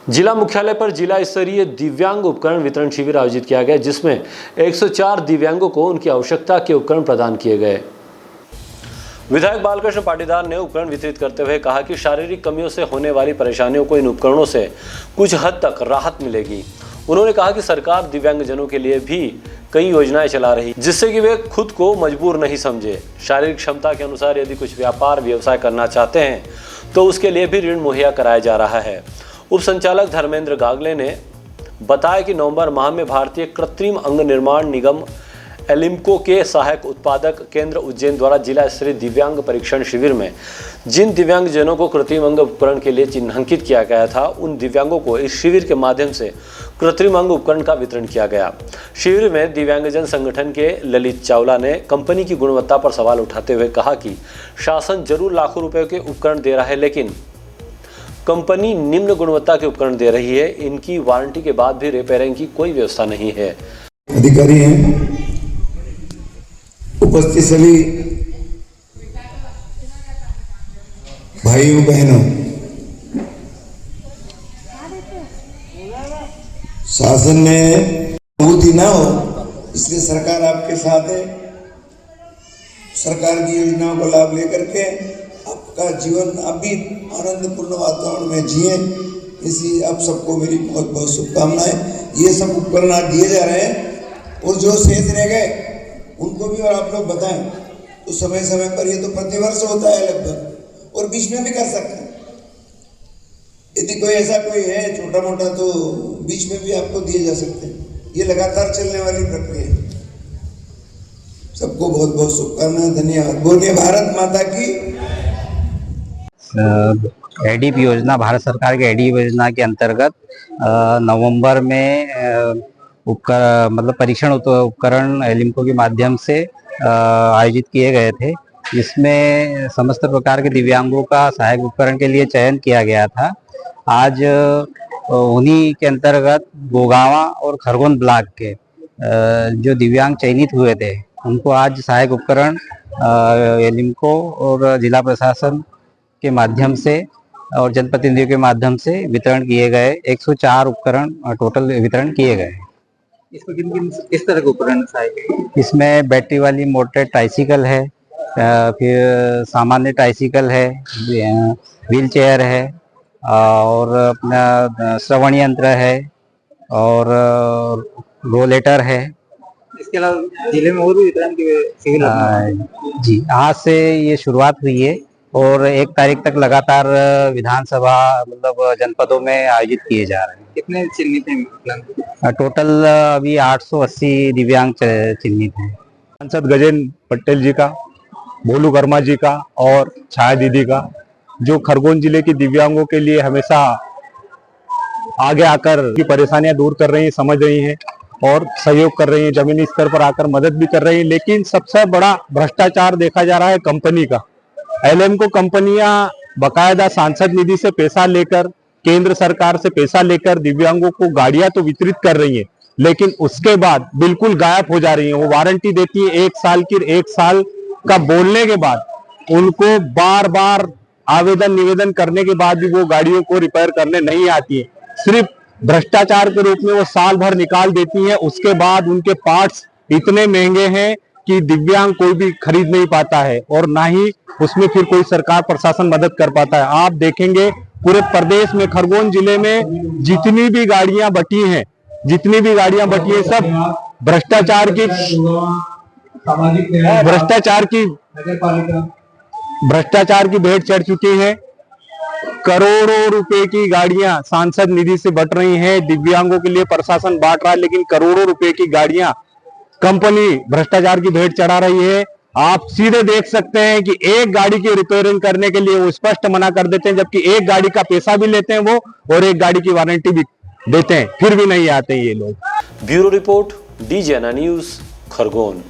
जिला मुख्यालय पर जिला स्तरीय दिव्यांग उपकरण वितरण शिविर आयोजित किया गया, जिसमें 104 दिव्यांगों को उनकी आवश्यकता के उपकरण प्रदान किए गए। विधायक बालकृष्ण पाटीदार ने उपकरण वितरित करते हुए कहा कि शारीरिक कमियों से होने वाली परेशानियों को इन उपकरणों से कुछ हद तक राहत मिलेगी। उन्होंने कहा कि सरकार दिव्यांगजनों के लिए भी कई योजनाएं चला रही, जिससे कि वे खुद को मजबूर नहीं समझे। शारीरिक क्षमता के अनुसार यदि कुछ व्यापार व्यवसाय करना चाहते हैं तो उसके लिए भी ऋण मुहैया कराया जा रहा है। उप संचालक धर्मेंद्र गागले ने बताया कि नवंबर माह में भारतीय कृत्रिम अंग निर्माण निगम एलिम्को के सहायक उत्पादक केंद्र उज्जैन द्वारा जिला स्तरीय दिव्यांग परीक्षण शिविर में जिन दिव्यांगजनों को कृत्रिम अंग उपकरण के लिए चिन्हांकित किया गया था, उन दिव्यांगों को इस शिविर के माध्यम से कृत्रिम अंग उपकरण का वितरण किया गया। शिविर में दिव्यांगजन संगठन के ललित चावला ने कंपनी की गुणवत्ता पर सवाल उठाते हुए कहा कि शासन जरूर लाखों रुपए के उपकरण दे रहा है, लेकिन कंपनी निम्न गुणवत्ता के उपकरण दे रही है। इनकी वारंटी के बाद भी रिपेयरिंग की कोई व्यवस्था नहीं है। अधिकारी हैं, उपस्थित सभी भाइयों बहनों, शासन ने बहुत ही ना हो, इसलिए सरकार आपके साथ है। सरकार की योजनाओं का लाभ लेकर के आपका जीवन अभी आनंदपूर्ण वातावरण में जिए, इसलिए आप सबको मेरी बहुत बहुत शुभकामनाएं। ये सब उपकरण आज दिए जा रहे हैं और जो शेष रह गए उनको भी और आप लोग बताएं तो समय समय पर, ये तो प्रतिवर्ष होता है लगभग, और बीच में भी कर सकते हैं। यदि कोई ऐसा कोई है छोटा मोटा तो बीच में भी आपको दिए जा सकते हैं। ये लगातार चलने वाली प्रक्रिया है। सबको बहुत बहुत शुभकामनाएं, धन्यवाद। बोलिए भारत माता की। एडीप योजना, भारत सरकार के एडीप योजना के अंतर्गत नवंबर में परीक्षण उपकरण एलिम्को के माध्यम से आयोजित किए गए थे, जिसमें समस्त प्रकार के दिव्यांगों का सहायक उपकरण के लिए चयन किया गया था। आज उन्हीं के अंतर्गत गोगावा और खरगोन ब्लॉक के जो दिव्यांग चयनित हुए थे, उनको आज सहायक उपकरण एलिम्को और जिला प्रशासन के माध्यम से और जनप्रतिनिधियों के माध्यम से वितरण किए गए। 104 उपकरण टोटल वितरण किए गए। इसमें किस तरह के उपकरण है? इसमें बैटरी वाली मोटर ट्राइसिकल है, फिर सामान्य ट्राइसिकल है, व्हील चेयर है और अपना श्रवण यंत्र है और रोलेटर है। इसके अलावा जिले में और भी वितरण की जी, आज से ये शुरुआत हुई है और 1 तारीख तक लगातार विधानसभा जनपदों में आयोजित किए जा रहे हैं। कितने चिन्हित हैं? टोटल अभी 880 दिव्यांग चिन्हित हैं। सांसद गजेंद्र पटेल जी का, भोलू वर्मा जी का और छाया दीदी का, जो खरगोन जिले के दिव्यांगों के लिए हमेशा आगे आकर की परेशानियां दूर कर रही हैं, समझ रही हैं और सहयोग कर रही हैं, जमीनी स्तर पर आकर मदद भी कर रही हैं। लेकिन सबसे बड़ा भ्रष्टाचार देखा जा रहा है कंपनी का। एलिम्को कंपनियां बकायदा सांसद निधि से पैसा लेकर, केंद्र सरकार से पैसा लेकर दिव्यांगों को गाड़ियां तो वितरित कर रही हैं, लेकिन उसके बाद बिल्कुल गायब हो जा रही हैं। वो वारंटी देती है 1 साल की, 1 साल का बोलने के बाद उनको बार बार आवेदन निवेदन करने के बाद भी वो गाड़ियों को रिपेयर करने नहीं आती है। सिर्फ भ्रष्टाचार के रूप में वो साल भर निकाल देती है। उसके बाद उनके पार्ट्स इतने महंगे हैं कि दिव्यांग कोई भी खरीद नहीं पाता है और ना ही उसमें फिर कोई सरकार प्रशासन मदद कर पाता है। आप देखेंगे पूरे प्रदेश में, खरगोन जिले में जितनी भी गाड़ियां बटी हैं, सब भ्रष्टाचार की भेंट चढ़ चुकी हैं। करोड़ों रुपए की गाड़ियां सांसद निधि से बट रही हैं, दिव्यांगों के लिए प्रशासन बांट रहा है, लेकिन करोड़ों रुपए की गाड़ियां कंपनी भ्रष्टाचार की भेंट चढ़ा रही है। आप सीधे देख सकते हैं कि एक गाड़ी की रिपेयरिंग करने के लिए वो स्पष्ट मना कर देते हैं, जबकि एक गाड़ी का पैसा भी लेते हैं वो और एक गाड़ी की वारंटी भी देते हैं, फिर भी नहीं आते ये लोग। Bureau report, DJNI news, Khargone.